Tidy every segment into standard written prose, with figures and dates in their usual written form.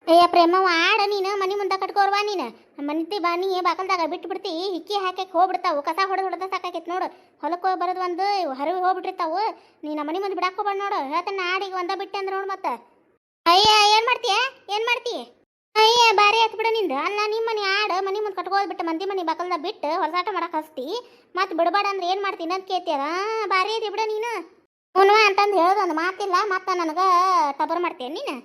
ಅಯ್ಯ ಪ್ರೇಮವ್ವ ಆಡ ನೀನು ಮನಿ ಮುಂದೆ ಕಟ್ಕೋರ್ವಾ ನೀನು ಮನಿತಿ ಬಾ ನೀ ಬಾಕಲ್ದಾಗ ಬಿಟ್ಟು ಬಿಡ್ತಿ ಹಿಕ್ಕಿ ಹಾಕಕ್ಕೆ ಹೋಗ್ಬಿಡ್ತಾವು ಕಸ ಹೊಡೆದ ಸಾಕಾಕೈತಿ ನೋಡು ಹೊಲಕ್ಕೆ ಹೋಗಿ ಬರೋದು ಒಂದು ಹರಿವಿ ಹೋಗ್ಬಿಟ್ಟಿರ್ತಾವು ನೀನು ಮನಿ ಮುಂದೆ ಬಿಡಾಕೋಬೇಡ ನೋಡು ಹೇಳ್ತಾನೆ ಆಡಿಗೆ ಒಂದ ಬಿಟ್ಟೆ ಅಂದ್ರೆ ನೋಡು ಮತ್ತೆ ಅಯ್ಯ ಏನು ಮಾಡ್ತೀಯ ಏನು ಮಾಡ್ತೀಯ ಅಯ್ಯ ಬಾರಿ ಆಯ್ತು ಬಿಡ ನಿಂದು ಅಲ್ಲ ನಿಮ್ಮ ಮನೆ ಆಡು ಮನಿ ಮುಂದೆ ಕಟ್ಕೋದು ಬಿಟ್ಟು ಮಂದಿ ಮನಿ ಬಾಕಲ್ದಾಗ ಬಿಟ್ಟು ಹೊಲಸಾಟ ಮಾಡಕ್ಕೆ ಹಸ್ತಿ ಮತ್ತೆ ಬಿಡಬೇಡ ಅಂದ್ರೆ ಏನು ಮಾಡ್ತೀನಿ ಅಂತ ಕೇಳ್ತೀಯದ ಬಾರಿ ಐತಿ ಬಿಡ ನೀನು ಹುನ್ವಾ ಅಂತಂದು ಹೇಳೋದೊಂದು ಮಾತಿಲ್ಲ ಮತ್ತೆ ನನಗೆ ಟಬರ್ ಮಾಡ್ತೇನೆ ನೀನು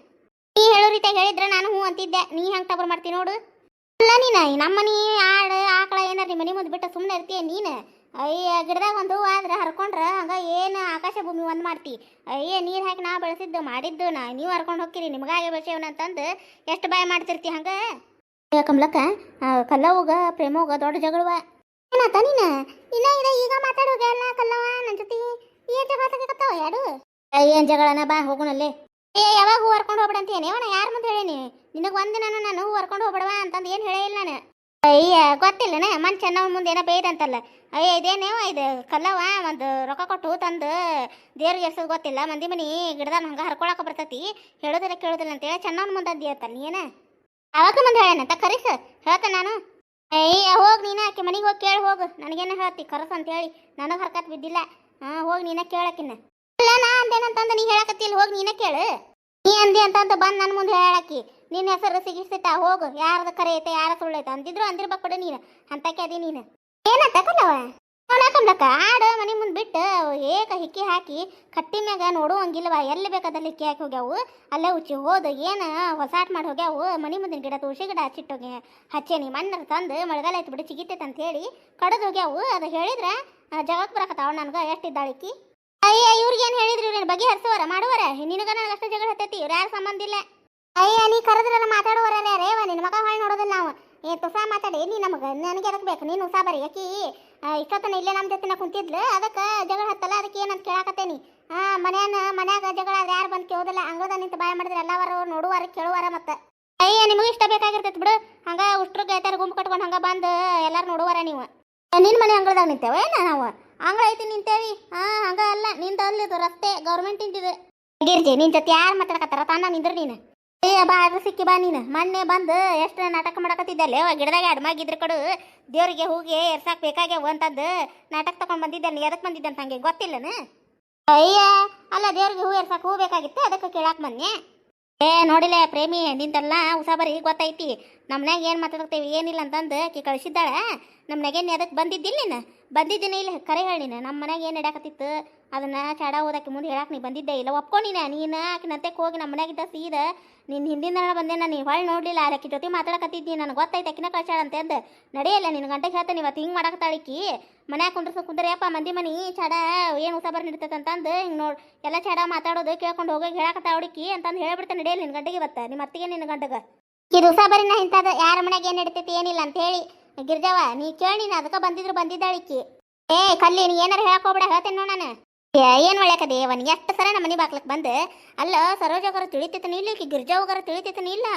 ನೀ ಹೇಳೋ ರೀತಿಯಾಗಿ ಹೇಳಿದ್ರೆ ನಾನು ಹ್ಞೂ ಅಂತಿದ್ದೆ ನೀ ಹೆಂಗೆ ಟಬರ್ ಮಾಡ್ತೀನಿ ನೋಡು ಅಲ್ಲ ನೀನು ನಮ್ಮನಿ ಆಡು ಆಕಳ ಏನಾರ ನಿಮ್ಮ ಮನೆ ಮುಂದೆ ಬಿಟ್ಟು ಸುಮ್ಮನೆ ಇರ್ತೀಯ ನೀನು ಅಯ್ಯ ಗಿಡದಾಗ ಒಂದು ಹೂವು ಆದ್ರೆ ಹರ್ಕೊಂಡ್ರೆ ಹಂಗೆ ಏನು ಆಕಾಶ ಭೂಮಿ ಒಂದು ಮಾಡ್ತಿ ಅಯ್ಯ ನೀರು ಹಾಕಿ ನಾ ಬೆಳೆಸಿದ್ದು ಮಾಡಿದ್ದು ನೀವು ಹರ್ಕೊಂಡು ಹೋಗ್ತೀರಿ ನಿಮಗಾಗೆ ಬೆಳೆಸೇವನ ಅಂತಂದು ಎಷ್ಟು ಬಾಯ್ ಮಾಡ್ತಿರ್ತಿ ಹಂಗೆ ಕಮಲಕ್ಕ ಕಲ್ಲವ್ಗ ಪ್ರೇಮವ್ಗ ದೊಡ್ಡ ಜಗಳವ ಏನಾತ ನೀನು ಇಲ್ಲ ಈಗ ಮಾತಾಡೋಗ ಎಲ್ಲ ಕಲ್ಲವ ನನ್ನ ಜೊತೆ ಏನು ಜಗಳ ತೆಗೆಕತ್ತಾವ ಯಾರು ಏನು ಜಗಳನ ಬಾ ಹೋಗೋಣಲ್ಲೇ ಯಾವಾಗ ಹೂ ಹರ್ಕೊಂಡು ಹೋಗ್ಬಿಡಂತೇನೆ ಅವನ ಯಾರ ಮುಂದೆ ಹೇಳೇನಿ ನಿನಗೆ ಒಂದಿನ ನಾನು ಹೂ ಹರ್ಕೊಂಡು ಹೋಗ್ಬಿಡವಾ ಅಂತಂದು ಏನು ಹೇಳೇ ಇಲ್ಲ ನಾನು ಅಯ್ಯ ಗೊತ್ತಿಲ್ಲನ ಮನ್ ಚೆನ್ನವ ಮುಂದೆ ಏನೋ ಬೇಯ್ದಂತಲ್ಲ ಅಯ್ಯ ಇದೇನೇವ ಇದು ಕಲ್ಲವ ಒಂದು ರೊಕ್ಕ ಕೊಟ್ಟು ತಂದು ದೇವ್ರಿಗೆ ಎರ್ಸೋದು ಗೊತ್ತಿಲ್ಲ ಮಂದಿ ಮನಿ ಗಿಡದಾಗ ಹಂಗೆ ಹರ್ಕೊಳಕ್ಕೆ ಬರ್ತೈತಿ ಹೇಳೋದಿಲ್ಲ ಕೇಳೋದಿಲ್ಲ ಅಂತೇಳಿ ಚೆನ್ನವನ ಮುಂದೆ ಅದ್ದಿ ಅಂತ ನೀನ ಅವಾಗ ಮುಂದೆ ಹೇಳೇನಂತ ಕರೀಸ ಹೇಳ್ತಾನೆ ನಾನು ಅಯ್ಯ ಹೋಗಿ ನೀನು ಆಕೆ ಮನೆಗೆ ಹೋಗಿ ಕೇಳಿ ಹೋಗು ನನಗೇನು ಹೇಳ್ತಿ ಕರಸ ಅಂತೇಳಿ ನನಗೆ ಹರ್ಕತ್ ಬಿದ್ದಿಲ್ಲ ಹೋಗಿ ನೀನ ಕೇಳಕ್ಕಿನ್ನ ಇಲ್ಲ ನಾ ಅಂದೇನಂತಂದು ನೀ ಹೇಳಕತ್ತಿಲ್ಲ ಹೋಗಿ ನೀನೇ ಕೇಳು ನೀ ಅಂದಿ ಅಂತಂತ ಬಂದು ನನ್ನ ಮುಂದೆ ಹೇಳಕ್ಕಿ ನಿನ್ನ ಹೆಸರು ಸಿಗಿಸ್ತಿತ್ತ ಹೋಗು ಯಾರ್ದು ಕರೆ ಐತೆ ಯಾರ ಸುಳ್ಳು ಐತೆ ಅಂದಿದ್ರು ಅಂದಿರ್ಬೇಕು ಬಿಡು ನೀನು ಅಂತಕ್ಕೆ ಅದಿ ನೀನು ಏನತ್ತ ಕಲ್ಲವ ನೋಡಕಂಬ್ಲಕ್ಕ ಆಡ ಮನೆ ಮುಂದೆ ಬಿಟ್ಟು ಏಕ ಹಿಕ್ಕಿ ಹಾಕಿ ಕಟ್ಟಿ ಮ್ಯಾಗ ನೋಡುವಂಗಿಲ್ವ ಎಲ್ಲಿ ಬೇಕಾದಲ್ಲಿ ಹಿಕ್ಕಿ ಹಾಕಿ ಹೋಗ್ಯಾವು ಅಲ್ಲೇ ಉಚ್ಚಿ ಹೋದು ಏನು ಹೊಸಾಟ್ ಮಾಡಿ ಹೋಗ್ಯಾವು ಮನೆ ಮುಂದಿನ ಗಿಡ ತುಳಸಿ ಗಿಡ ಹಚ್ಚಿಟ್ಟೋಗಿ ಹಚ್ಚೇನಿ ಮಣ್ಣರು ತಂದು ಮಳೆಗಾಲ ಆಯ್ತು ಬಿಡು ಚಿಗಿತೈತೆ ಅಂತ ಹೇಳಿ ಕಡದು ಹೋಗ್ಯಾವು ಅದು ಹೇಳಿದ್ರೆ ಜಗಳಕ್ಕೆ ಬರಕತ್ತಾವ ನನಗೆ ಎಷ್ಟಿದ್ದಾಳಿಕ್ಕಿ ಅಯ್ಯ ಇವ್ರಿಗೇನು ಹೇಳಿದ್ರು ಇವ್ರೇನು ಬಗೆ ಹರಿಸುವರ ಮಾಡುವರ ನಿನಗ ನನಗೆ ಅಷ್ಟು ಜಗಳ ಹತ್ತೈತಿ ಇವ್ರು ಯಾರು ಸಂಬಂಧ ಇಲ್ಲ ಅಯ್ಯ ನೀ ಕರೆದ್ರೆ ಮಾತಾಡುವರಲ್ಲ ರೇವ ನಿನ್ನ ಮಗ ಹೊಳ್ ನೋಡೋದಿಲ್ಲ ನಾವು ತುಸ ಮಾತಾಡಿ ನೀ ನಮಗೆ ನನಗೆ ಅದಕ್ಕೆ ಬೇಕು ನೀನು ಉಸಾ ಬರೀ ಯಾಕಿ ಇಷ್ಟೊತ್ತನ ಇಲ್ಲೇ ನಮ್ಮ ಜೊತೆ ಕುಂತಿದ್ಲು ಅದಕ್ಕೆ ಜಗಳ ಹತ್ತಲ್ಲ ಅದಕ್ಕೆ ಏನಂತ ಕೇಳಾಕತ್ತೇನಿ ಮನ್ಯಾಗ ಜಗಳ ಯಾರು ಬಂದು ಕೇಳೋದಿಲ್ಲ ಅಂಗದ ನಿಂತು ಬಾಯ ಮಾಡಿದ್ರೆ ಎಲ್ಲವರು ನೋಡುವಾರ ಕೇಳುವಾರ ಮತ್ತೆ ಅಯ್ಯ ನಿಮಗೆ ಇಷ್ಟ ಬೇಕಾಗಿರ್ತೈತಿ ಬಿಡು ಹಂಗ ಉಷ್ಟ್ರು ಗೆಳತಾರ ಗುಂಪು ಕಟ್ಕೊಂಡು ಹಂಗ ಬಂದು ಎಲ್ಲಾರು ನೋಡುವಾರ ನೀವು ನಿನ್ನ ಮನೆ ಅಂಗಳದಾಗ ನಿಂತೇವೆ ನಾವು ಅಂಗಳ ಐತಿ ನಿಂತೇವಿ ಹಂಗ ಅಲ್ಲ ನಿಂದ ಅಲ್ಲಿದು ರಸ್ತೆ ಗೌರ್ಮೆಂಟ್ ಇಂತಿದೆ ಗಿರ್ಜಿ ನಿನ್ ಜೊತೆ ಯಾರು ಮಾತಾಡಕತ್ತಾರ ತಾನ ನಿಂದ್ರ ನೀನು ಅಯ್ಯ ಬಾ ಅದು ಸಿಕ್ಕಿ ಬಾ ನೀನು ಮೊನ್ನೆ ಬಂದು ಎಷ್ಟು ನಾಟಕ ಮಾಡಕತ್ತಿದ್ದಲ್ಲೇ ಗಿಡದಾಗ ಅಡ್ಮಾಗಿದ್ರ ಕಡು ದೇವ್ರಿಗೆ ಹೂಗೆ ಎರ್ಸಾಕ್ ಬೇಕಾಗ್ಯಾವ ಅಂತಂದು ನಾಟಕ ತಗೊಂಡು ಬಂದಿದ್ದಾನೆ ಎದಕ್ಕೆ ಬಂದಿದ್ದಂತ ಹಂಗೆ ಗೊತ್ತಿಲ್ಲನ ಅಯ್ಯ ಅಲ್ಲ ದೇವ್ರಿಗೆ ಹೂ ಎರ್ಸಾಕ್ ಹೂ ಬೇಕಾಗಿತ್ತು ಅದಕ್ಕೆ ಕೇಳಾಕ್ ಬನ್ನಿ ನೋಡಿಲ್ಲ ಪ್ರೇಮಿ ನಿಂದೆಲ್ಲ ಉಸಾಬರಿ ಗೊತ್ತೈತಿ ನಮ್ಮನ್ಯಾಗ ಏನು ಮಾತಾಡ್ತೇವೆ ಏನಿಲ್ಲ ಅಂತಂದು ಆಕಿ ಕಳಿಸಿದ್ದಾಳೆ ನಮ್ಮನ್ಯಾಗೇನು ಅದಕ್ಕೆ ಬಂದಿದ್ದಿಲ್ಲ ನೀನು ಬಂದಿದ್ದೀನಿ ಇಲ್ಲ ಕರೆ ಹೇಳಿ ನೀನು ನಮ್ಮ ಮನ್ಯಾಗ ಏನು ಹಿಡ್ಯಾಕತ್ತಿತ್ತು ಅದನ್ನು ಚಾಡ ಓದಕ್ಕೆ ಮುಂದೆ ಹೇಳಕ್ಕೆ ನೀ ಬಂದಿದ್ದೆ ಇಲ್ಲ ಒಪ್ಕೊಂಡಿನ ನೀನು ಆಕಿನಂತೆಗೆ ಹೋಗಿ ನಮ್ಮ ಮನ್ಯಾಗಿದ್ದ ಸೀದಾ ನಿನ್ನ ಹಿಂದಿನ ಬಂದೆ ನಾನು ನೀವು ಹೊಳ್ಳಿ ನೋಡಲಿಲ್ಲ ಆಕಿ ಜೊತೆ ಮಾತಾಡಕತ್ತಿದ್ದಿ ನನಗೆ ಗೊತ್ತೈತೆ ಆಕಿನ ಕಳ್ಸಾಳಂತೆ ಅಂದು ನಡೆಯಲ್ಲ ನಿನ್ನ ಗಂಟೆಗೆ ಹೇಳ್ತಾನೆ ಇವತ್ತು ಹಿಂಗೆ ಮಾಡಕತ್ತಾಳಿಕಿ ಮನ್ಯಾಗ ಕುಂದ್ರಪ್ಪ ಮಂದಿ ಮನಿ ಚಾಡ ಏನು ಉಸಾಬರ್ ನಡೀತೈತೆ ಅಂತಂದು ಹಿಂಗೆ ನೋಡಿ ಎಲ್ಲ ಚಾಡ ಮಾತಾಡೋದು ಕೇಳ್ಕೊಂಡು ಹೋಗಿ ಹೇಳಕತ್ತ ಹುಡುಕಿ ಅಂತಂದು ಹೇಳ್ಬಿಡ್ತಾನೆ ನಡೆಯಲ್ಲ ನಿನ್ನ ಗಂಟೆಗೆ ಇವತ್ತು ನಿಮ್ಮ ಅತ್ತಿಗೆ ನಿನ್ನ ಗಂಟೆಗೆ ಇದು ಉಸಾಬರಿನ ಇಂಥದ್ದು ಯಾರ ಮನ್ಯಾಗ ಏನು ನಡೀತೈತಿ ಏನಿಲ್ಲ ಅಂತ ಹೇಳಿ ಗಿರ್ಜವ್ವ ನೀ ಕೇಳಿ ಅದಕ್ಕೆ ಬಂದಿದ್ರು ಬಂದಿದ್ದಾಳಿಕ್ಕಿ ಕಲ್ಲಿ ನೀ ಏನಾರು ಹೇಳಕೋಬೇಡ ಹೇಳ್ತೇನೆ ನೋಡ ನಾನು ಏನು ಒಳ್ಳೆಕದೆ ಅವನಿಗೆ ಎಷ್ಟು ಸರ ನಮ್ಮ ಮನೆ ಬಾಕ್ಲಕ್ಕೆ ಬಂದು ಅಲ್ಲ ಸರೋಜಗಾರ ತಿಳಿತೈತನ ಇಲ್ಲ ಈಕಿ ಗಿರ್ಜವ್ವಗಾರ ತಿಳಿತೈತನ ಇಲ್ಲ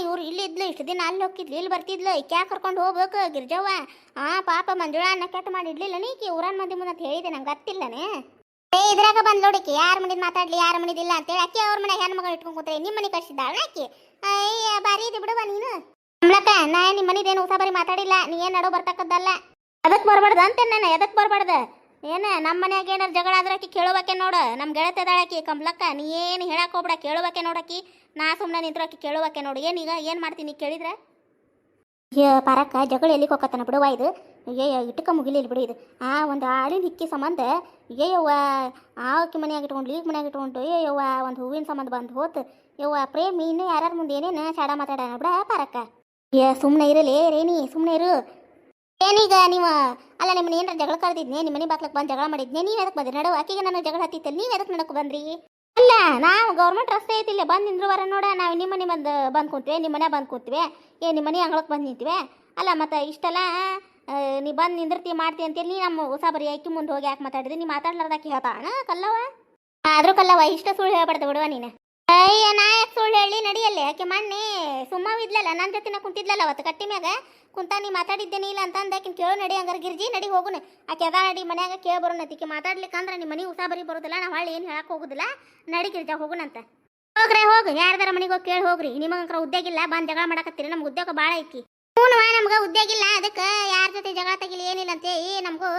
ಇವ್ರು ಇಲ್ಲಿ ಇದ್ಲು ಇಷ್ಟು ದಿನ ಅಲ್ಲಿ ಹೋಗಿದ್ಲು ಇಲ್ಲಿ ಬರ್ತಿದ್ಲು ಈಕೆ ಯಾಕೆ ಕರ್ಕೊಂಡು ಹೋಗ್ಬೇಕು ಗಿರ್ಜವ್ವ ಪಾಪ ಮಂಜುಳ ಅನ್ನ ಕೆಟ್ಟ ಮಾಡಿ ಇಡ್ಲಿಲ್ಲ ನೀಕಿ ಊರನ್ ಮಂದಿ ಮುಂದೆ ಅಂತ ಹೇಳಿದೆ ನಂಗೆ ಗೊತ್ತಿಲ್ಲನೇ ಇದ್ರಾಗ ಬಂದು ನೋಡಿಕೆ ಯಾರ ಮನಿದ್ ಮಾತಾಡ್ಲಿ ಯಾರ ಮನಿದಿಲ್ಲ ಅಂತೇಳಿ ಅಕ್ಕಿ ಅವ್ರ ಮನೆ ಹೆಣ್ಣು ಮಗಳು ಇಟ್ಕೊಂಡು ಕೂತ್ರೆ ನಿಮ್ಮ ಮನೆ ಕಳಿಸಿದ್ದಾಳ ಆಕಿ ಅಯ್ಯ ಬಾರಿ ಇದೆ ಬಿಡುವ ನೀನು ನಮ್ಲಕ್ಕ ನಾ ನಿಮ್ಮ ಮನಿದೇನು ಉಸಾಬರಿ ಮಾತಾಡಿಲ್ಲ ನೀ ಏನು ನಡು ಬರ್ತಕ್ಕದ್ದಲ್ಲ ಅದಕ್ಕೆ ಬರಬಾರ್ದು ಅಂತೇನೆ ನಾನು ಎದಕ್ಕೆ ಬರಬಾರ್ದು ಏನು ನಮ್ಮ ಮನ್ಯಾಗ ಏನಾರು ಜಗಳ ಆದ್ರೆ ಆಕಿ ಕೇಳೋಬೇಕೆ ನೋಡು ನಮ್ಮ ಗೆಳತಿದಾಳಾಕಿ ಕಮ್ಲಕ್ಕ ನೀ ಏನು ಹೇಳಕ್ಕೆ ಹೋಗ್ಬಿಡ ಕೇಳೋಬೇಕೆ ನೋಡಾಕಿ ನಾ ಸುಮ್ಮನೆ ನಿಂತ್ರು ಆಕಿ ಕೇಳೋಬೇಕೆ ನೋಡು ಏನೀಗ ಏನು ಮಾಡ್ತೀನಿ ಕೇಳಿದ್ರೆ ಪಾರಕ್ಕ ಜಗಳ ಎಲ್ಲಿಗೆ ಹೋಗತ್ತಾನ ಬಿಡುವ ಇದು ಇಟ್ಟಕ ಮುಗಿಲಿಲ್ಲ ಬಿಡು ಇದು ಒಂದು ಆಳಿನ ಹಿಕ್ಕಿ ಸಂಬಂಧ ಯವ್ವ ಆಕಿ ಮನ್ಯಾಗ ಇಟ್ಕೊಂಡು ಈಗ ಮನ್ಯಾಗ ಇಟ್ಕೊಂಡು ಯವ್ವ ಒಂದು ಹೂವಿನ ಸಂಬಂಧ ಬಂದು ಹೋತು ಯವ್ವ ಪ್ರೇಮಿ ಇನ್ನೂ ಯಾರ್ಯಾರ ಮುಂದೆ ಏನೇನು ಚಾಡ ಮಾತಾಡೋಣ ಬಿಡ ಪಾರಕ್ಕ ಸುಮ್ಮನೆ ಇರಲಿ ರೇಣಿ ಸುಮ್ಮನೆ ಇರು ಏನೀಗ ನೀವು ಅಲ್ಲ ನಿಮ್ಮನ್ನ ಏನಾರ ಜಗಳ ಕರೆದಿದ್ನೆ ನಿಮ್ಮ ಮನೆ ಬಾಕ್ಲಕ್ಕೆ ಬಂದು ಜಗಳ ಮಾಡಿದ್ನೆ ನೀವು ಎದಕ್ಕೆ ಬಂದ್ರಿ ನಡು ಆಕೆಗೆ ನಾನು ಜಗಳ ಹತ್ತಿತ್ತಲ್ಲ ನೀವು ಎದಕ್ಕೆ ನಡಕ್ಕೆ ಬಂದ್ರಿ ಅಲ್ಲ ನಾವು ಗೌರ್ಮೆಂಟ್ ರಸ್ತೆ ಐತಿಲ್ಲ ಬಂದು ನಿಂದ್ರುವರ ನೋಡ ನಾವು ನಿಮ್ಮ ಮನೆ ಬಂದು ಕೂತೀವಿ ನಿಮ್ಮ ಮನೆ ಬಂದು ಕೂತೀವಿ ನಿಮ್ಮ ಮನೆ ಅಂಗಳಕ್ಕೆ ಬಂದು ನಿಂತೀವಿ ಅಲ್ಲ ಮತ್ತು ಇಷ್ಟೆಲ್ಲ ನೀ ಬಂದು ನಿಂದಿರ್ತಿ ಮಾಡ್ತಿ ಅಂತೇಳಿ ನೀ ನಮ್ಮ ಉಸಾಬರಿ ಆಕಿ ಮುಂದೆ ಹೋಗಿ ಯಾಕೆ ಮಾತಾಡಿದ್ರಿ ನೀ ಮಾತಾಡ್ಲಾರ್ದಾಕಿ ಹೇಳ್ತಾಣ ಕಲ್ಲವ ಆದರೂ ಕಲ್ಲವ ಇಷ್ಟ ಸುಳ್ಳು ಹೇಳ್ಬಾರ್ದು ಬಿಡುವ ನೀನು ಅಯ್ಯ ನಾ ಯಾಕೆ ಸುಳ್ಳು ಹೇಳಿ ನಡಿಯಲ್ಲೇ ಆಕೆ ಮೊನ್ನೆ ಸುಮ್ಮವಿದ್ಲಲ್ಲ ನನ್ನ ಜೊತೆ ಕುಂತಿದ್ಲಲ್ಲ ಅವತ್ತು ಕಟ್ಟಿ ಮ್ಯಾಗ ಕುಂತ ನೀ ಮಾತಾಡಿದ್ದೇನೆ ಇಲ್ಲ ಅಂತ ಅಂದಾಕಿನ ಕೇಳು ನಡಿ ಹಂಗಾರೆ ಗಿರ್ಜಿ ನಡಿ ಹೋಗುನು ಆಕೆ ಅದ ನಡಿ ಮನ್ಯಾಗ ಕೇಳಿ ಬರೋಣ ಆಕೆ ಮಾತಾಡ್ಲಿಕ್ಕೆ ಅಂದ್ರೆ ನಿಮ್ಮ ಮನೆ ಉಸಾಬರಿ ಬರೋದಿಲ್ಲ ನಾವು ಹೊಳ್ಳಿ ಏನು ಹೇಳಕ್ಕೆ ಹೋಗುದಿಲ್ಲ ನಡಿ ಗಿರ್ಜಾ ಹೋಗುನಂತ ಹೋಗ್ರೆ ಹೋಗು, ಯಾರ್ದಾರ ಮನೆಗೆ ಹೋಗಿ ಕೇಳಿ ಹೋಗ್ರಿ. ನಿಮಗಂಕರ ಉದ್ಯೋಗ ಇಲ್ಲ, ಬಂದು ಜಗಳ ಮಾಡಕತ್ತೀರಿ. ನಮ್ಗೆ ಉದ್ಯೋಗ ಭಾಳ ಐತಿ. ಹ್ಞೂ ನಮ್ಗೆ ಉದ್ಯೋಗ ಇಲ್ಲ, ಅದಕ್ಕೆ ಯಾರ ಜೊತೆ ಜಗಳ ತೆಗಿಲಿ ಏನಿಲ್ಲ ಅಂತೇಳಿ ನಮಗೂ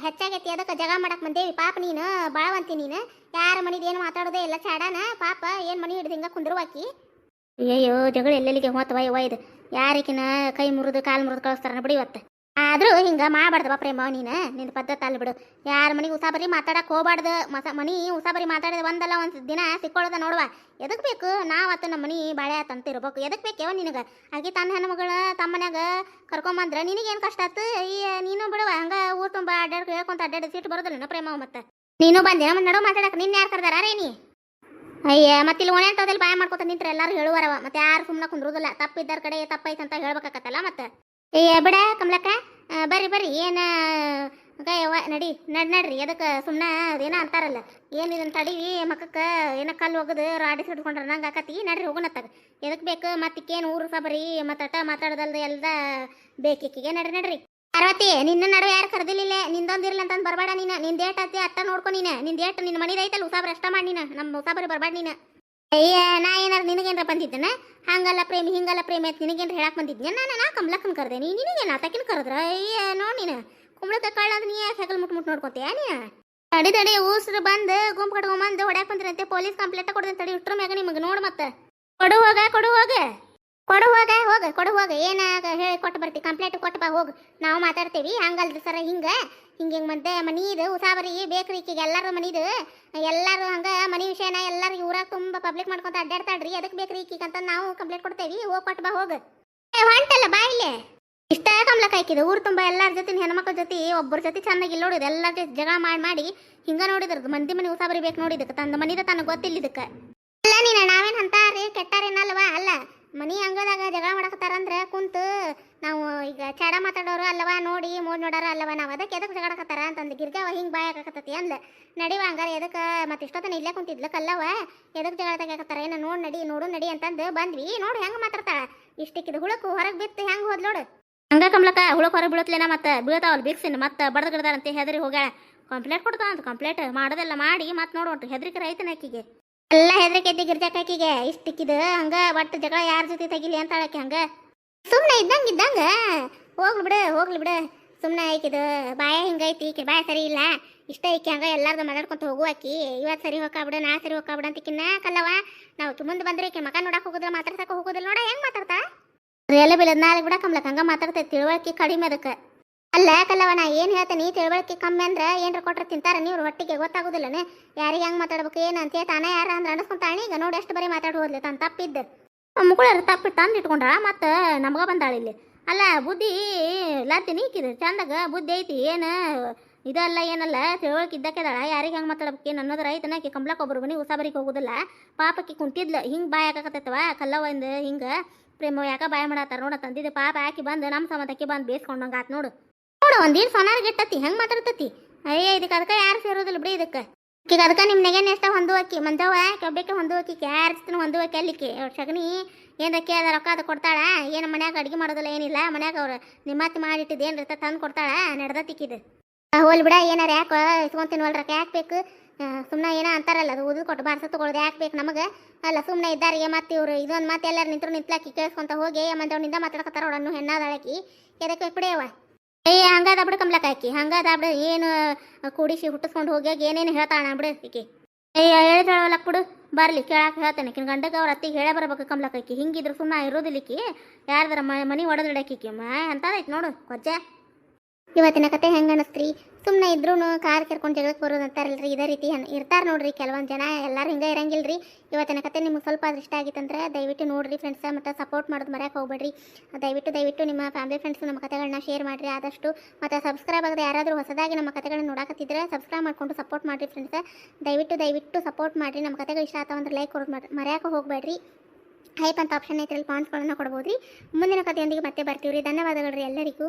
ಹೆಚ್ಚಾಗೈತಿ. ಅದಕ್ಕೆ ಜಗಳ ಮಾಡಕ್ಕೆ ಬಂದೇವಿ. ಪಾಪ ನೀನು ಬಾಳವಂತಿ, ನೀನು ಯಾರ ಮನಿದು ಏನು ಮಾತಾಡೋದೇ ಇಲ್ಲ. ಚಾಡಾನ ಪಾಪ ಏನು ಮನಿ ಹಿಡ್ದು ಹಿಂಗೆ ಕುಂದ್ರವಾಕಿ. ಅಯ್ಯೋ ಜಗಳ ಎಲ್ಲೆಲ್ಲಿಗೆ ಹೋತವ ಯವ್ವ ಇದು. ಯಾರಿಕಿನ ಕೈ ಮುರಿದು ಕಾಲು ಮುರಿದು ಕಳಿಸ್ತಾರ ಬಿಡಿ ಇವತ್ತು. ಆದರೂ ಹಿಂಗೆ ಮಾಡಬಾರ್ದು ಪ್ರೇಮ, ನೀನು ನಿನ್ನ ಪದ್ಧತಿ ಅಲ್ಲಿ ಬಿಡು. ಯಾರ ಮನೆಗೆ ಉಸಾಬರಿ ಮಾತಾಡಕ್ಕೆ ಹೋಗ್ಬಾರ್ದು. ಮನಿ ಉಸಾಬರಿ ಮಾತಾಡಿದ ಒಂದಲ್ಲ ಒಂದು ದಿನ ಸಿಕ್ಕೊಳ್ಳೋದ ನೋಡುವ. ಎದಕ್ಕೆ ಬೇಕು ನಾವತ್ತು ನಮ್ಮ ಮನೆ ಬಾಳೆ ಆತಂತ ಇರ್ಬೇಕು. ಎದಕ್ಕೆ ಬೇಕೇವ ನಿನಗೆ? ಆಗಿ ತನ್ನ ಹೆಣ್ಮಗಳ ತಮ್ಮನ್ಯಾಗ ಕರ್ಕೊಂಬಂದ್ರೆ ನಿನಗೇನು ಕಷ್ಟ ಆಯ್ತು? ನೀನು ಬಿಡುವ ಹಂಗೆ ಊರು ತುಂಬ ಅಡ್ಡಾಡ್ಕೊಂಡು ಹೇಳ್ಕೊಂತ ಅಡ್ಡಾಡಿ ಸೀಟ್ ಬರೋದಿಲ್ಲ ಪ್ರೇಮ. ಮತ್ತೆ ನೀನು ಬಂದೆ ನಮ್ಮ ನಡು ಮಾತಾಡಕ್ಕೆ ನಿನ್ನ ಯಾರು ಕರ್ದಾರ ರೇನಿ? ಅಯ್ಯ ಮತ್ತೆ ಇಲ್ಲಿ ಒಣೆಂಟೋದಲ್ಲಿ ಬಾಯ ಮಾಡ್ಕೊತ ನಿಂತ್ರೆ ಎಲ್ಲರೂ ಹೇಳುವರವ. ಮತ್ತೆ ಯಾರು ಸುಮ್ಮನೆ ಕುಂದ್ರುದಿಲ್ಲ. ತಪ್ಪಿದ್ದಾರ ಕಡೆ ತಪ್ಪೈತೆ ಅಂತ ಹೇಳ್ಬೇಕಾಕತ್ತಲ್ಲ. ಮತ್ತೆ ಏ ಬಿಡ ಕಮಲಕ್ಕ, ಬರ್ರಿ ಏನು ನಡಿ ನಡ್ರಿ. ಅದಕ್ಕೆ ಸುಮ್ಮನೆ ಅದೇನೋ ಅಂತಾರಲ್ಲ, ಏನಿದನ್ ತಡೀವಿ ಮಕ್ಕಕ್ಕೆ ಏನೋ ಕಲ್ಲು ಹೋಗೋದು ರಾಡಿ ಸಿಡ್ಕೊಂಡ್ರೆ ನಂಗೆ ಆಕತಿ. ನಡ್ರಿ ಹೋಗೋಣತ್ತಾಗ. ಎದಕ್ಕೆ ಬೇಕು ಮತ್ತಿಕ್ಕೇನು ಊರು ಸಬರಿ ಮತ್ತಟ ಮಾತಾಡೋದಲ್ದು ಎಲ್ಲ ಬೇಕಿಕ್ಕಿಗೆ. ನಡ್ರಿ ಪಾರ್ವತಿ, ನಿನ್ನ ನಡುವೆ ಯಾರು ಕರೆದಿಲ್ಲ. ನಿಂದೊಂದಿರ್ಲಿ ಅಂತಂದು ಬರಬೇಡ. ನಿನ್ನ ಡೇಟ್ ಹತ್ತಿ ಅಟ್ಟ ನೋಡ್ಕೊ. ನಿನ್ನ ಡೇಟ್ ನಿನ್ನ ಮನಿದೈತಲ್ಲ ಉಸಾಬರಿ ಅಷ್ಟ ಮಾಡಿ. ನಮ್ಮ ಉಸಾಬರಿ ಬರಬೇಡ ನೀನು. ಅಯ್ಯ ನಾ ಏನಾರು ನಿನಗೇನ್ರ ಬಂದಿದ್ದೇನೆ? ಹಂಗಲ್ಲ ಪ್ರೇಮಿ ಹಿಂಗಲ್ಲ ಪ್ರೇಮಿ ಅಂತ ನಿನಗೇನ್ರ ಹೇಳಕ್ಕೆ ಬಂದಿದ್ದೆ? ನಾ ಕಮಲಕ್ಕನ ಕರೆದೆ, ನಿನಗೇನು ಆತಕಿನ ಕರೆದ್ರ? ಅಯ್ಯ ನೋಡಿ ನೀನು ಕುಂಬಳಕ್ಕೆ ಕಳ್ಳ ಅಂದ್ರೆ ನೀ ಯಾಕೆ ಹೆಗಲ್ ಮುಟ್ಟು ನೋಡ್ಕೊತೀಯ ನೀ? ತಡಿ ಊಸ್ರು ಬಂದು ಗುಂಪು ಕಟ್ಕೊಂಬಂದು ಹೊಡ್ಯಾಕ್ ಬಂದ್ರಂತೆ. ಪೊಲೀಸ್ ಕಂಪ್ಲೇಂಟ್ ಕೊಡ್ದೆ ತಡಿ. ಇಟ್ರ ಮ್ಯಾಗ ನಿಮಗೆ ನೋಡು. ಮತ್ತೆ ಕೊಡು ಹೋಗ. ಏನಾಗ ಹೇಳಿ ಕೊಟ್ಟು ಬರ್ತಿ. ಕಂಪ್ಲೇಂಟ್ ಕೊಟ್ಟು ಬಾ ಹೋಗು. ನಾವು ಮಾತಾಡ್ತೀವಿ. ಹಂಗಲ್ರಿ ಸರ ಹಿಂಗೆ ಮತ್ತೆ ಮನೀದು ಉಸಾಬರಿ ಬೇಕ್ರಿ. ಈಕಿಗೆ ಎಲ್ಲಾರು ಮನೀದು ಎಲ್ಲರೂ ಹಂಗೆ ಮನಿ ವಿಷಯನ ಎಲ್ಲರಿಗೂ ಊರಾಗ ತುಂಬ ಪಬ್ಲಿಕ್ ಮಾಡ್ಕೊಂತ ಅಡ್ಡಾಡ್ತಾಡ್ರಿ. ಅದಕ್ಕೆ ಬೇಕ್ರಿ ಈಕಿಗೆ ಅಂತ ನಾವು ಕಂಪ್ಲೇಂಟ್ ಕೊಡ್ತೇವಿ. ಹೋಗಿ ಕೊಟ್ಟು ಬಾ ಹೋಗು. ಹೊಂಟಲ್ಲ ಬಾ ಇಲ್ಲೇ. ಇಷ್ಟ ಕಮ್ಲಕ್ಕ ಹಾಕಿದೆ ಊರು ತುಂಬ ಎಲ್ಲರ ಜೊತೆ ಹೆಣ್ಮಕ್ಳ ಜೊತೆ ಒಬ್ಬರ ಜೊತೆ ಚೆನ್ನಾಗಿ ಇಲ್ಲಿ ನೋಡಿದ್ರು. ಎಲ್ಲರ ಜೊತೆ ಜಗಳ ಮಾಡಿ ಹಿಂಗೆ ನೋಡಿದ್ರದ್ದು. ಮಂದಿ ಮನೆ ಉಸಾಬರಿ ಬೇಕು ನೋಡಿದಕ್ಕೆ. ತಂದ ಮನಿದ ತನಗೆ ಗೊತ್ತಿಲ್ಲ ಇದಕ್ಕೆ. ಅಲ್ಲ ನೀನು ನಾವೇನು ಅಂತಾರಿ ಕೆಟ್ಟಾರೇನಲ್ವಾ? ಅಲ್ಲ ಮನಿ ಹಂಗದಾಗ ಜಗಳ ಮಾಡಕತ್ತಾರಂದ್ರೆ ಕುಂತು ನಾವು ಈಗ ಚಾಡ ಮಾತಾಡೋರು ಅಲ್ಲವಾ, ನೋಡಿ ನೋಡಾರ ಅಲ್ಲವಾ ನಾವು. ಅದಕ್ಕೆ ಎದಕ್ಕೆ ಜಗಳಕತ್ತಾರ ಅಂತಂದು ಗಿರ್ಗಾವ ಹಿಂಗೆ ಬಾಯಾಕತ್ತತಿ ಅಂದ್ಲ. ನಡಿವ ಹಂಗಾರ ಎದಕ್ಕೆ ಮತ್ತೆ ಇಷ್ಟೊತ್ತನ ಇಲ್ಲೇ ಕುಂತಿದ್ಲ ಕಲ್ಲವ. ಎದಕ್ಕೆ ಜಗಳ ತೆಗಿಯಾಕತ್ತಾರ ಏನೋ ನೋಡು ನಡಿ ಅಂತಂದು ಬಂದ್ವಿ. ನೋಡಿ ಹೆಂಗೆ ಮಾತಾಡ್ತಾಳ. ಇಷ್ಟಿಕ್ಕಿದ ಹುಳಕು ಹೊರಗೆ ಬಿತ್ತು ಹೆಂಗೆ ಹೋದ್ ನೋಡು. ಹಂಗ ಕಮ್ಲಕ್ಕ ಹುಳಕ್ಕೆ ಹೊರಗೆ ಬೀಳತ್ಲೇನ ಮತ್ತೆ ಬೀಳ್ತಾವಲ್ಲ ಬಿಕ್ಸಿನ ಮತ್ತೆ ಬಡ್ದು ಗಿಡದಾರಂತೆ ಹೆದರಿ ಹೋಗ್ಯಾಳ. ಕಂಪ್ಲೇಂಟ್ ಕೊಡ್ತಾವಂತ. ಕಂಪ್ಲೇಂಟ್ ಮಾಡೋದೆಲ್ಲ ಮಾಡಿ ಮತ್ತೆ ನೋಡು ಹೆದರಿಕೆ ರೈತನ ಆಕಿಗೆ ಎಲ್ಲ ಹೆದರಿಕೆ ಐತಿ. ಗಿರ್ಜಾಕಿಗೆ ಇಷ್ಟಿಕ್ಕಿದ ಹಂಗ ಒಟ್ಟು ಜಗಳ ಯಾರ ಜೊತೆ ತೆಗಿಲಿ ಅಂತ ಹೇಳಕ್ಕೆ ಹಂಗ ಸುಮ್ಮನೆ ಇದ್ದಂಗ ಹೋಗ್ಲಿ ಬಿಡು. ಸುಮ್ಮನೆ ಆಕಿದು ಬಾಯ ಹಿಂಗೈತಿ. ಈಕೆ ಬಾಯ ಸರಿ ಇಲ್ಲ. ಇಷ್ಟ ಐಕಿ ಹಂಗ ಎಲ್ಲಾರ್ದು ಮಾತಾಡ್ಕೊಂತ ಹೋಗುವಾಕಿ. ಇವತ್ತು ಸರಿ ಹೋಗ್ಬಿಡು ನಾ ಸರಿ ಹೋಗ್ಬಿಡು ಅಂತಿಕ್ಕಿನ್ನ ಕಲ್ಲವ. ನಾವು ಮುಂದೆ ಬಂದ್ರೆ ಈಕೆ ಮಕ ನೋಡಕ್ಕೆ ಹೋಗೋದಿಲ್ಲ, ಮಾತಾಡ್ಸಕ್ಕೆ ಹೋಗೋದಿಲ್ಲ. ನೋಡ ಹೆಂಗೆ ಮಾತಾಡ್ತಾ ಎಲ್ಲ ಬೆಲೆ ನಾಳೆ ಬಿಡ ಕಮ್ಲಕ್ಕ ಹಂಗ ಮಾತಾಡ್ತೈತಿ. ತಿಳುವಳಿಕೆ ಕಡಿಮೆ ಅದಕ್ಕೆ. ಅಲ್ಲ ಕಲ್ಲವ ನಾ ಏನು ಹೇಳ್ತೇನೆ, ತಿಳುವಳಿಕೆ ಕಮ್ಮಿ ಅಂದ್ರೆ ಏನ್ರ ಕೊಟ್ರೆ ತಿಂತಾರ ನೀವು ಒಟ್ಟಿಗೆ ಗೊತ್ತಾಗೋದಿಲ್ಲನೆ ಯಾರಿಗೆ ಹೆಂಗೆ ಮಾತಾಡ್ಬೇಕು ಏನು ಅಂತ. ತಾನೇ ಯಾರ ಅಂದ್ರೆ ಅನಿಸ್ಕೊಂತಾಳೆ. ಈಗ ನೋಡಿ ಎಷ್ಟು ಬರೀ ಮಾತಾಡಿ ಹೋದ್ಲಿ ತಾನು ತಪ್ಪಿದ್ದು. ಮುಗುಳರು ತಪ್ಪಿಟ್ಟು ತಂದು ಇಟ್ಕೊಂಡ್ರ ಮತ್ತೆ ನಮ್ಗೆ ಬಂದಾಳ ಇಲ್ಲಿ. ಅಲ್ಲ ಬುದ್ಧಿ ಲತ್ತಿ ನೀಕಿದೆ ಚಂದಾಗ ಬುದ್ಧಿ ಐತಿ. ಏನು ಇದಲ್ಲ ಏನಲ್ಲ ತಿಳುವಳಿಕೆ ಇದ್ದಕ್ಕೆದಾಳ. ಯಾರಿಗೆ ಹೆಂಗೆ ಮಾತಾಡ್ಬೇಕು ಏನು ಅನ್ನೋದು ರೈತನ. ಆಕೆ ಕಂಬ್ಲಕ್ಕೆ ಒಬ್ಬರು ಮನೆ ಉಸಾಬರಿಗೆ ಹೋಗೋದಿಲ್ಲ. ಪಾಪಕ್ಕೆ ಕುಂತಿದ್ಲು. ಹಿಂಗೆ ಬಾಯಿ ಹಾಕಕತ್ತೈತವ ಕಲ್ಲವಂದು ಹಿಂಗೆ ಪ್ರೇಮ ಯಾಕೆ ಬಾಯಿ ಮಾಡತ್ತಾರ ನೋಡ ತಂದಿದ್ದೆ. ಪಾಪ ಹಾಕಿ ಬಂದು ನಮ್ಮ ಸಮತಕ್ಕೆ ಬಂದು ಬೇಸ್ಕೊಂಡಂಗೆ ಆತು ನೋಡು. ಒಂದೀರು ಸೊನಾರ್ಗೆ ಇಟ್ಟತಿ ಹೆಂಗೆ ಮಾತಾಡ್ತತಿ. ಅಯ್ಯ ಇದಕ್ಕೆ ಅದಕ್ಕೆ ಯಾರು ಸೇರೋದಿಲ್ಲ ಬಿಡಿ ಇದಕ್ಕೆ. ಈಗ ಅದಕ್ಕೆ ನಿಮ್ಮ ನೆಗೆನ ಎಷ್ಟ ಹೊಂದುವಕ್ಕಿ ಮಂದವ ಕೆಬ್ಬಕ್ಕೆ ಹೊಂದುವಕ್ಕಿ ಯಾರು ಹೊಂದುವಕ್ಕಿ ಅಲ್ಲಿಕ್ಕೆ ಸಗಣಿ ಏನಕ್ಕೆ ಅದ ರೊಕ್ಕ ಅದು ಕೊಡ್ತಾಳ. ಏನು ಮನ್ಯಾಗ ಅಡುಗೆ ಮಾಡೋದಿಲ್ಲ ಏನಿಲ್ಲ. ಮನ್ಯಾಗ ಅವ್ರು ನಿಮ್ಮತ್ತಿ ಮಾಡಿಟ್ಟಿದ್ದು ಏನು ಇರ್ತ ತಂದು ಕೊಡ್ತಾಳ. ನಡೆದತ್ತಿಕ್ಕಿದು ಹೋಲ್ ಬಿಡ. ಏನಾರ ಯಾಕೆ ಇಸ್ಕೊಂತೀನವಲ್ಲ ರೊಕ್ಕ ಯಾಕೆ ಬೇಕು? ಸುಮ್ಮನೆ ಏನೋ ಅಂತಾರಲ್ಲ ಅದು ಉದು ಕೊಟ್ಟು ಬಾರ್ಸ ತೊಗೊಳೋದು ಯಾಕೆ ಬೇಕು ನಮಗೆ? ಅಲ್ಲ ಸುಮ್ಮನೆ ಇದ್ದಾರಿಗೆ ಮತ್ತೆ ಇವರು ಇದೊಂದು ಮತ್ತೆ ಎಲ್ಲರೂ ನಿಂತ್ಲಾಕಿ ಕೇಳಿಸ್ಕೊಂತ ಹೋಗಿ ಮಂದವನಿಂದ ಮಾತಾಡ್ಕತ್ತಾರ. ಅವಳನ್ನು ಹೆಣ್ಣಾದಳಕಿ ಎದಕ್ಕೆ ಬಿಡೆಯವ. ಹಂಗಾದ ಬಿಡು ಕಮ್ಲಕ್ಕ ಆಕಿ ಹಂಗಾದ ಬಿಡು. ಏನು ಕೂಡಿಸಿ ಹುಟ್ಟಿಸ್ಕೊಂಡು ಹೋಗ್ಯಾಗ ಏನೇನು ಹೇಳ್ತಾಳ ಬಿಡು ಈಕಿ. ಹೇಳಿದಳಕ್ ಬಿಡು ಬರ್ಲಿ ಕೇಳಕ್ಕೆ ಹೇಳ್ತಾನೆ. ಆಕಿನ ಗಂಡಗೆ ಅವ್ರ ಅತ್ತಿಗೆ ಹೇಳೇ ಬರ್ಬೇಕು ಕಮ್ಲಕ್ಕ ಆಕಿ. ಹಿಂಗಿದ್ರು ಸುಮ್ಮನೆ ಇರೋದಿಲ್ಲಿಕ್ಕಿ. ಯಾರ್ದಾರ ಮನೆ ಹೊಡೆದಿಡಕಿಕ್ಕಿ ಅಂತದೈತಿ ನೋಡು ಕೊಜ್ಜ. ಇವತ್ತಿನ ಕತೆ ಹೆಂಗೆ ಅನ್ನಿಸ್ತ್ರಿ? ಸುಮ್ಮನೆ ಇದ್ರೂ ಕಾರ್ ಕೆರ್ಕೊಂಡು ಜಗಳಕ್ಕೆ ಬರೋದು ಅಂತಾರಲ್ರಿ. ಇದೇ ರೀತಿ ಇರ್ತಾರೆ ನೋಡ್ರಿ ಕೆಲವೊಂದು ಜನ. ಎಲ್ಲರೂ ಹಿಂಗೆ ಇರಂಗಿಲ್ರಿ. ಇವತ್ತಿನ ಕತೆ ನಿಮ್ಗೆ ಸ್ವಲ್ಪ ಅದು ಇಷ್ಟ ಆಗಿತ್ತಂದ್ರೆ ದಯವಿಟ್ಟು ನೋಡಿರಿ ಫ್ರೆಂಡ್ಸ್. ಮತ್ತು ಸಪೋರ್ಟ್ ಮಾಡೋದು ಮರ್ಯಾಕೆ ಹೋಗ್ಬೇಡ್ರಿ. ದಯವಿಟ್ಟು ನಿಮ್ಮ ಫ್ಯಾಮಿಲಿ ಫ್ರೆಂಡ್ಸ್ ನಮ್ಮ ಕತೆಗಳನ್ನ ಶೇರ್ ಮಾಡಿರಿ ಆದಷ್ಟು. ಮತ್ತು ಸಬ್ಸ್ಕ್ರೈಬ್ ಆಗದೆ ಯಾರಾದರೂ ಹೊಸದಾಗಿ ನಮ್ಮ ಕತೆಗಳನ್ನ ನೋಡಕತ್ತಿದ್ರೆ ಸಬ್ಸ್ಕ್ರೈಬ್ ಮಾಡ್ಕೊಂಡು ಸಪೋರ್ಟ್ ಮಾಡಿರಿ ಫ್ರೆಂಡ್ಸ್. ದಯವಿಟ್ಟು ಸಪೋರ್ಟ್ ಮಾಡಿರಿ. ನಮ್ಮ ಕತೆಗಳು ಇಷ್ಟ ಆತವಂದ್ರೆ ಲೈಕ್ ಕೊಡೋದು ಮರ್ಯಾಕೆ ಹೋಗ್ಬೇಡ್ರಿ. ಹೈಪ್ ಅಂತ ಆಪ್ಷನ್ ಐತ್ರಲ್ಲಿ ಪಾಯಿಂಟ್ಸ್ಗಳನ್ನ ಕೊಡ್ಬೋದು ರೀ. ಮುಂದಿನ ಕಥೆಯೊಂದಿಗೆ ಮತ್ತೆ ಬರ್ತೀವಿ ರೀ. ಧನ್ಯವಾದಗಳು ರೀ ಎಲ್ಲರಿಗೂ.